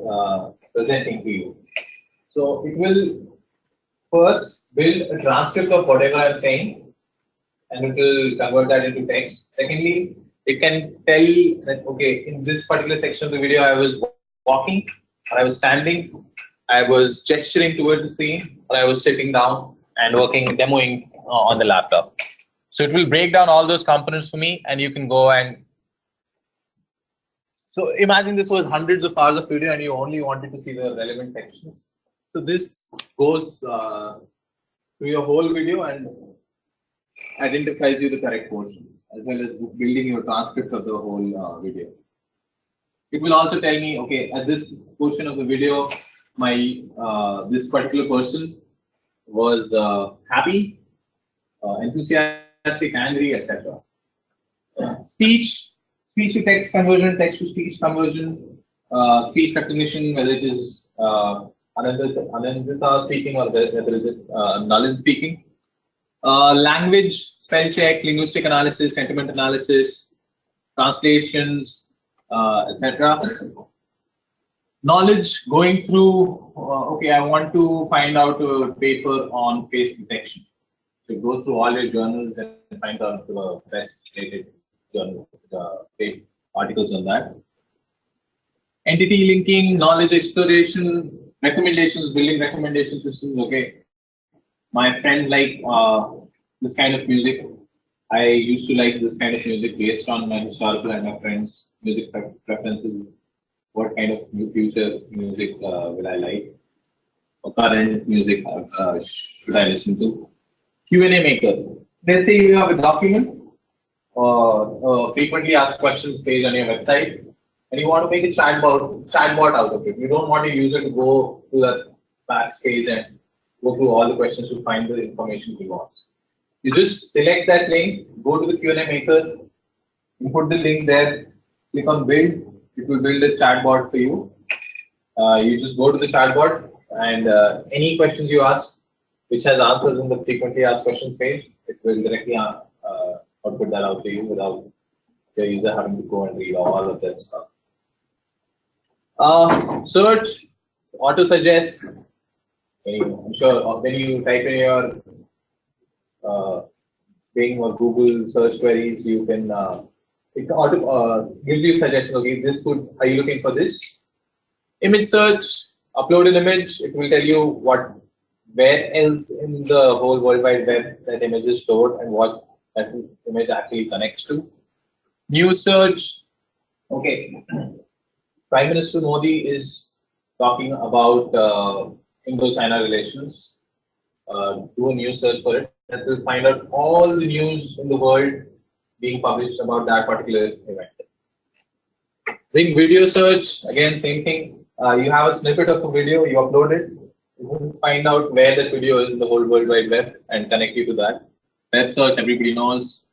presenting to you. So, it will first build a transcript of whatever I'm saying, and it will convert that into text. Secondly, it can tell that, okay, in this particular section of the video, I was walking, or I was standing, I was gesturing towards the screen, or I was sitting down and working, demoing on the laptop. So it will break down all those components for me, and you can go and. So imagine this was hundreds of hours of video, and you only wanted to see the relevant sections. So this goes through your whole video and identifies you the correct portions, as well as building your transcript of the whole video. It will also tell me, okay, at this portion of the video, my this particular person was happy, enthusiastic, angry, etc. Speech to text conversion, text to speech conversion, speech recognition, whether it is Anandita speaking or whether it is Nalin speaking. Language, spell check, linguistic analysis, sentiment analysis, translations, etc. Knowledge, going through, okay, I want to find out a paper on face detection. So it goes through all your journals and finds out the best rated journal, articles on that. Entity linking, knowledge exploration, recommendations, building recommendation systems. Okay, my friends like this kind of music. I used to like this kind of music based on my historical and my friends' music preferences. What kind of future music will I like? What current music should I listen to? Q&A maker. Let's say you have a document or frequently asked questions page on your website, and you want to make a chatbot out of it. You don't want your user to go to that backstage and go through all the questions to find the information he wants. You just select that link, go to the Q&A maker, you put the link there, click on build. It will build a chatbot for you. You just go to the chatbot, and any questions you ask, which has answers in the frequently asked questions page, it will directly output that out to you without your user having to go and read all of that stuff. Search, auto suggest. I'm sure when you type in your Bing or Google search queries, you can. It gives you suggestions. Okay, this could. Are you looking for this? Image search. Upload an image. It will tell you where is in the whole World Wide Web that image is stored and what that image actually connects to. News search. Okay, Prime Minister Modi is talking about Indo-China relations. Do a news search for it. That will find out all the news in the world being published about that particular event. Bing video search, again, same thing. You have a snippet of a video, you upload it, you will find out where that video is in the whole World Wide Web and connect you to that. Web search, everybody knows.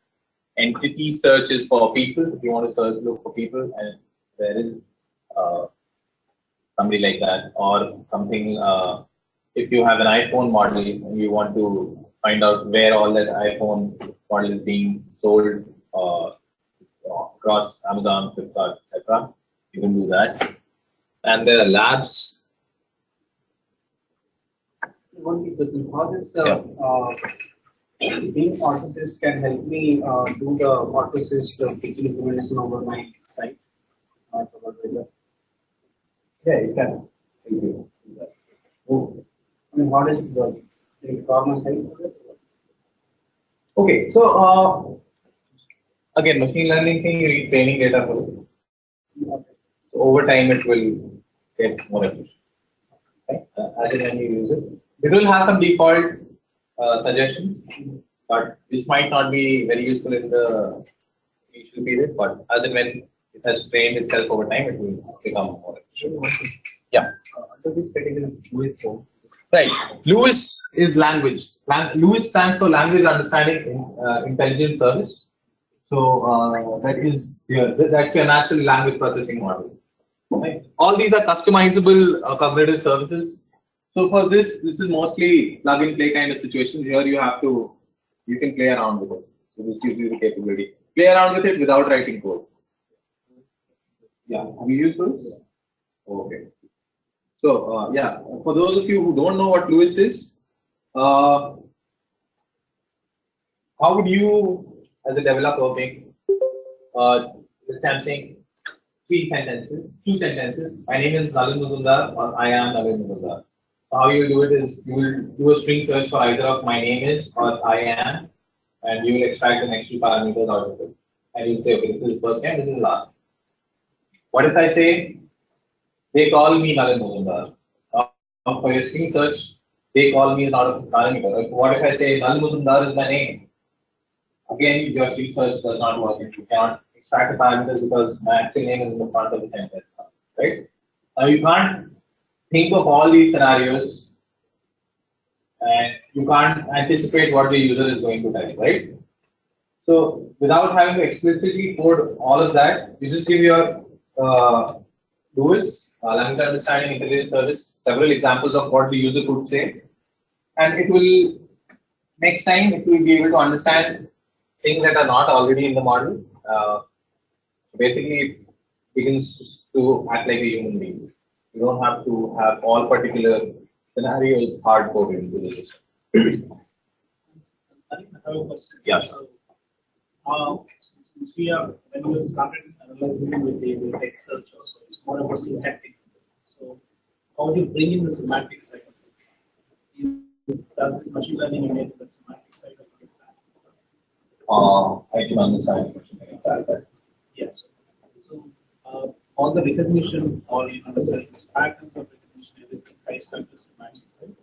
Entity search is for people. If you want to search, look for people, and there is somebody like that, or something. If you have an iPhone model and you want to find out where all that iPhone model is being sold across Amazon, Flipkart, etc., you can do that. And there are labs. One quick question. How this being autosys can help me do the autosys feature implementation over my site? Yeah, you can. Thank you. Oh, I mean, how does it work? Can you call my site? Okay, so again, machine learning thing, you need training data for it. So over time, it will get more efficient. Okay? As and when you use it, it will have some default suggestions, but this might not be very useful in the initial period. But as and when it has trained itself over time, it will become more efficient. Yeah. Under which category is Lewis form? Right. Lewis is language. Lewis stands for Language Understanding Intelligence Service. So that is here. That's your natural language processing model. Right. All these are customizable cognitive services. So for this is mostly plug and play kind of situation. Here you can play around with it. So this gives you the capability. Play around with it without writing code. Yeah. Have you used those? Okay. So yeah, for those of you who don't know what Lewis is, how would you, as a developer, make let's say I'm saying two sentences. My name is Nalin Mujumdar, or I am Nalin Mujumdar. So how you will do it is you will do a string search for either of my name is or I am, and you will extract the next two parameters out of it, and you will say, okay, this is the first name, this is the last. What if I say they call me Nalin Mujumdar? For your string search, they call me not a parameter. What if I say Nalin Mujumdar is my name? Again, your string search does not work. You cannot extract the parameters because my actual name is in the front of the sentence, right? Now you can't think of all these scenarios, and you can't anticipate what the user is going to type, right? So without having to explicitly code all of that, you just give your Lewis, language understanding intelligence service, several examples of what the user could say, and it will next time it will be able to understand things that are not already in the model. Basically, it begins to act like a human being. You don't have to have all particular scenarios hard coded into the system. I have a question. Yeah. So, since when we started analyzing with the text search also, it's more about syntactic. So, how do you bring in the semantic side of it? Does this machine learning enable the semantic side of this? I can understand that. Yes. So, all the recognition, or the patterns of recognition, everything ties back to semantic side.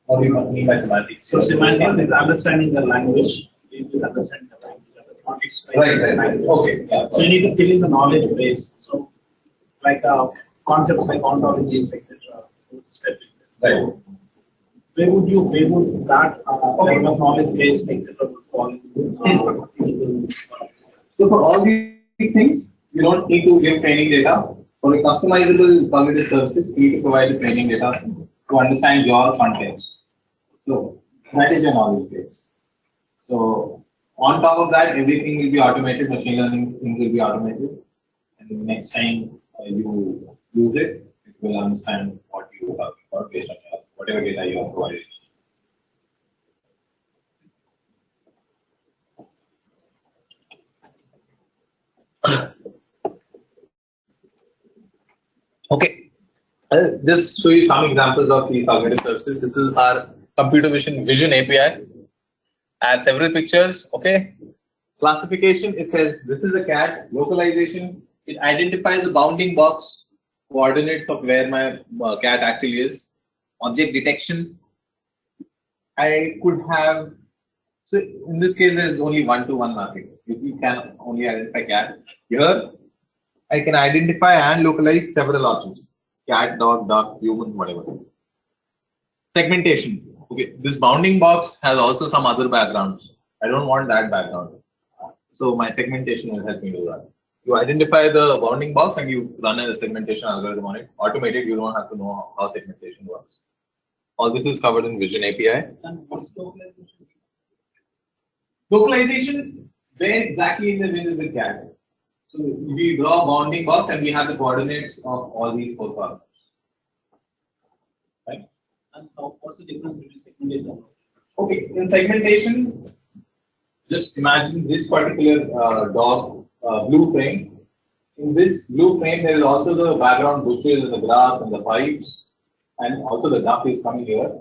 What do you mean by semantics? So, semantics is understanding the language. You will understand the language, the context. Right. Okay. Yeah. So you need to fill in the knowledge base. So, like concepts like ontologies, etc. Step in. Right. Where would that level of knowledge base, etc. would fall into? So for all these things, you don't need to give training data. For the customizable cognitive services, you need to provide the training data to understand your context. So that is your knowledge base. So on top of that, everything will be automated. Machine learning things will be automated, and the next time you use it, it will understand what you are talking about based on whatever data you have provided. Okay, I'll just show you some examples of these cognitive services. This is our computer vision API. I have several pictures. Okay, classification. It says this is a cat. Localization. It identifies the bounding box coordinates of where my cat actually is. Object detection. I could have. So in this case, there is only one-to-one mapping. You can only identify cat. Here, I can identify and localize several objects: cat, dog, duck, human, whatever. Segmentation. Okay, this bounding box has also some other backgrounds. I don't want that background. So my segmentation will help me do that. You identify the bounding box and you run a segmentation algorithm on it. Automated, you don't have to know how segmentation works. All this is covered in Vision API. And what's localization? Localization, where exactly in the bin is the cat? So we draw a bounding box and we have the coordinates of all these four columns. Right? And what's the difference between segmentation? Okay, in segmentation, just imagine this particular dog blue frame. In this blue frame, there is also the background bushes and the grass and the pipes, and also the duck is coming here.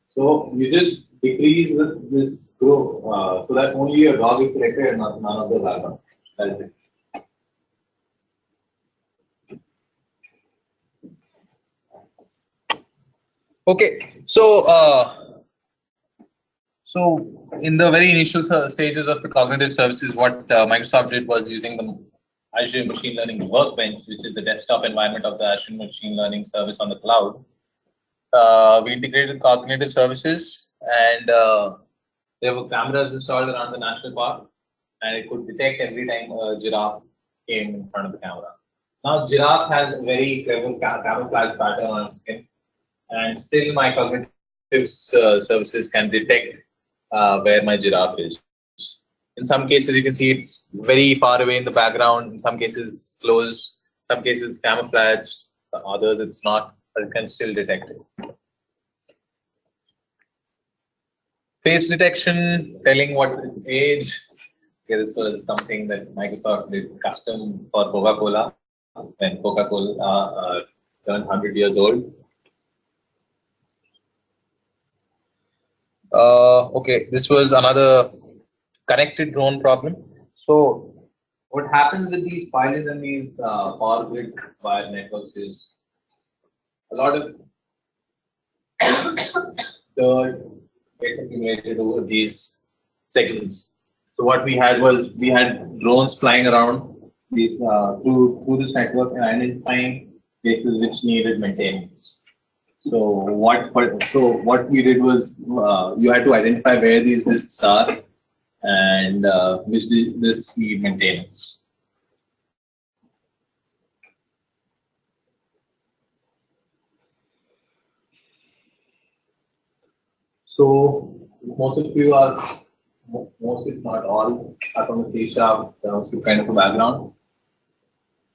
So you just decrease this grow so that only your dog is selected and none of the background. That's it. Okay, so in the very initial stages of the cognitive services, what Microsoft did was using the Azure Machine Learning Workbench, which is the desktop environment of the Azure Machine Learning service on the cloud. We integrated cognitive services, and there were cameras installed around the national park, and it could detect every time a giraffe came in front of the camera. Now, giraffe has a very clever camouflage pattern on its skin, and still my cognitive services can detect where my giraffe is. In some cases, you can see it's very far away in the background. In some cases, it's close. Some cases, it's camouflaged. Some others, it's not, but it can still detect it. Face detection, telling what its age. Okay, this was something that Microsoft did custom for Coca-Cola when Coca-Cola turned 100 years old. Okay, this was another connected drone problem. So what happens with these pilots and these power grid wire networks is a lot of dirt gets accumulated over these segments. So what we had was we had drones flying around these through this network and identifying places which needed maintenance. So what we did was you had to identify where these disks are and which disks need maintenance. So most of you are, most if not all, are from the C# kind of a background.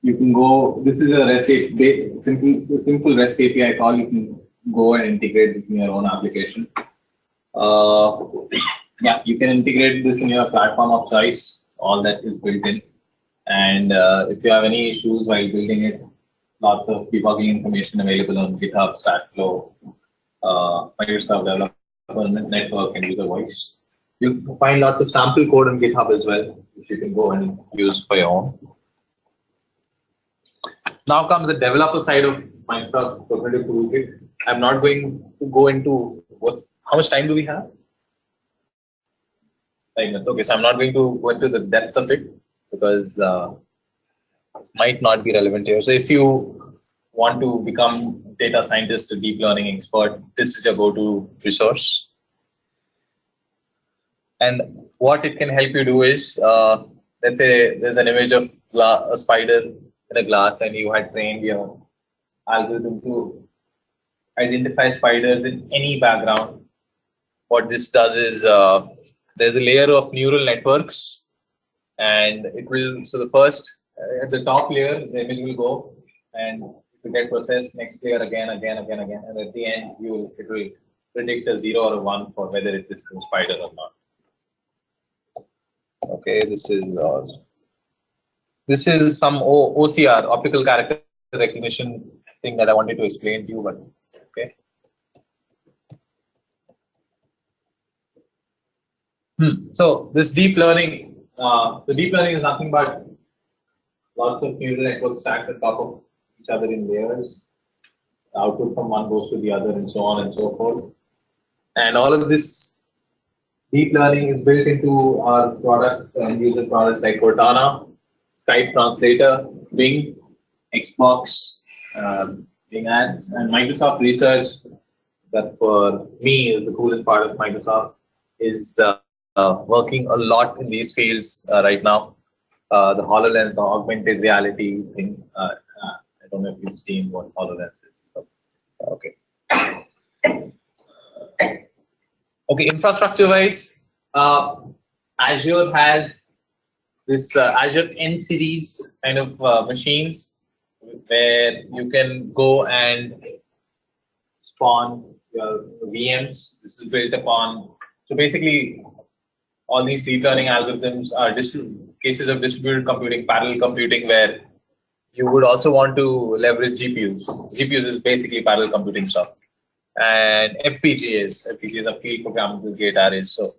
You can go. This is a REST API, simple REST API call. You can go and integrate this in your own application. Yeah, you can integrate this in your platform of choice. All that is built in. And if you have any issues while building it, lots of debugging information available on GitHub, Stackflow, Microsoft Developer Network, and User Voice. You'll find lots of sample code on GitHub as well, which you can go and use for your own. Now comes the developer side of Microsoft Cognitive Toolkit. I'm not going to go into how much time do we have? 5 minutes. Okay, so I'm not going to go into the depths of it because this might not be relevant here. So if you want to become data scientist or deep learning expert, this is your go-to resource. And what it can help you do is, let's say there's an image of a spider in a glass, and you had trained your algorithm to identify spiders in any background. What this does is there's a layer of neural networks, and it will. So the first at the top layer, the image will go, and it will get processed. Next layer again, and at the end, it will predict a 0 or a 1 for whether it is a spider or not. Okay, this is some OCR, optical character recognition thing that I wanted to explain to you, but okay. So this deep learning, the deep learning is nothing but lots of neural networks stacked on top of each other in layers. The output from one goes to the other, and so on and so forth. And all of this deep learning is built into our products and user products like Cortana, Skype Translator, Bing, Xbox, Bing Ads, and Microsoft Research. That for me is the coolest part of Microsoft is working a lot in these fields right now. The HoloLens or augmented reality thing. I don't know if you've seen what HoloLens is. Okay. Okay, infrastructure-wise, Azure has this Azure N series kind of machines where you can go and spawn your VMs. This is built upon, so basically all these deep learning algorithms are cases of distributed computing, parallel computing, where you would also want to leverage GPUs. GPUs is basically parallel computing stuff. And FPGAs are field programmable gate arrays. So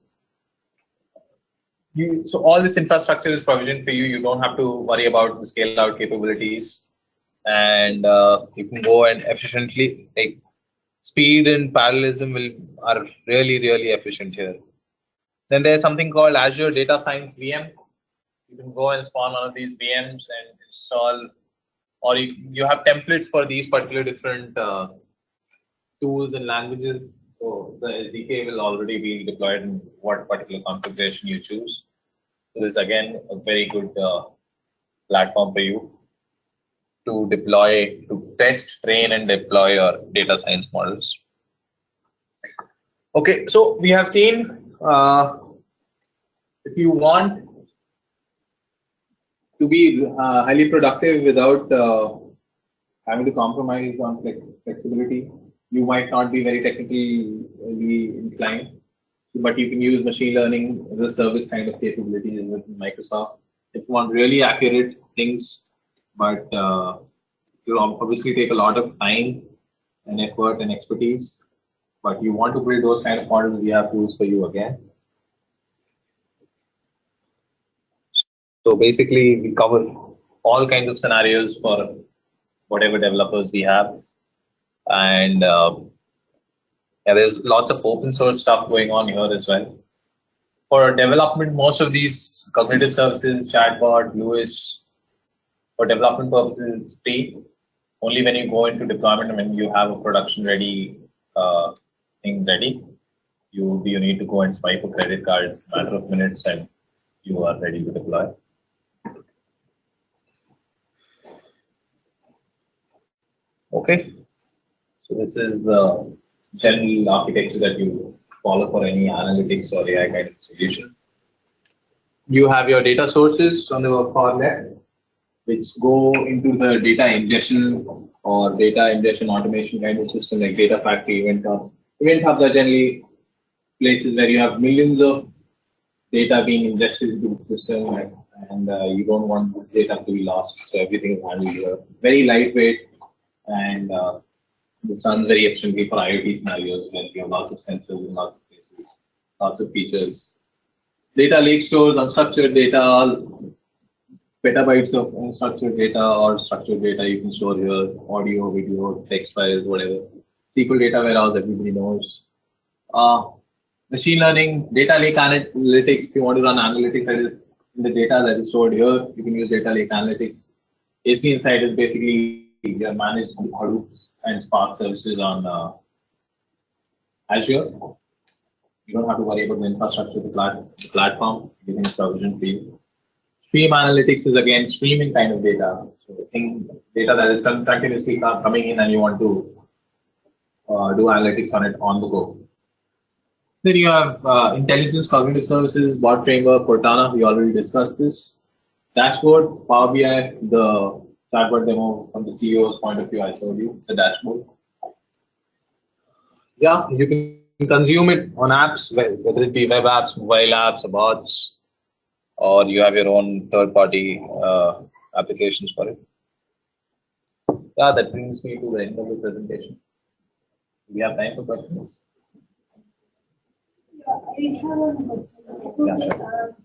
all this infrastructure is provisioned for you. You don't have to worry about the scale out capabilities. And you can go and efficiently, like, speed and parallelism are really, really efficient here. Then there's something called Azure Data Science VM. You can go and spawn one of these VMs and install, or you have templates for these particular different tools and languages. So the SDK will already be deployed in what particular configuration you choose. So this is again a very good platform for you to deploy, to test, train, and deploy your data science models. Okay, so we have seen if you want to be highly productive without having to compromise on flexibility, you might not be very technically inclined, but you can use machine learning as a service kind of capabilities within Microsoft. If you want really accurate things, but you'll obviously take a lot of time and effort and expertise, but you want to build those kind of models, we have tools for you again. So basically, we cover all kinds of scenarios for whatever developers we have. And yeah, there's lots of open source stuff going on here as well. For development, most of these cognitive services, chatbot, Lewis, for development purposes, it's free. Only when you go into deployment, when you have a production ready thing ready, you need to go and swipe a credit card. It's a matter of minutes and you are ready to deploy. Okay, so this is the general architecture that you follow for any analytics or AI kind of solution. You have your data sources on the far left, which go into the data ingestion or data ingestion automation kind of system, like data factory, event hubs. Event hubs are generally places where you have millions of data being ingested into the system, and you don't want this data to be lost, so everything is handled here. Very lightweight, and this runs very efficiently for IoT scenarios where you have lots of sensors in lots of places, lots of features. Data lake stores unstructured data, petabytes of unstructured data or structured data you can store here, audio, video, text files, whatever. SQL data warehouse, everybody knows. Machine learning, data lake analytics, if you want to run analytics in the data that is stored here, you can use data lake analytics. HD Insight is basically your managed Hadoop and Spark services on Azure. You don't have to worry about the infrastructure of the platform. Everything is provisioned for you. Stream analytics is again streaming kind of data. So data that is continuously coming in and you want to do analytics on it on the go. Then you have intelligence, cognitive services, bot framework, Cortana. We already discussed this. Dashboard, Power BI, the chatbot demo from the CEO's point of view, I showed you the dashboard. Yeah, you can consume it on apps, whether it be web apps, mobile apps, or bots, or you have your own third-party applications for it. Yeah, that brings me to the end of the presentation. Do we have time for questions? Yeah, I have one question. Yeah, sure.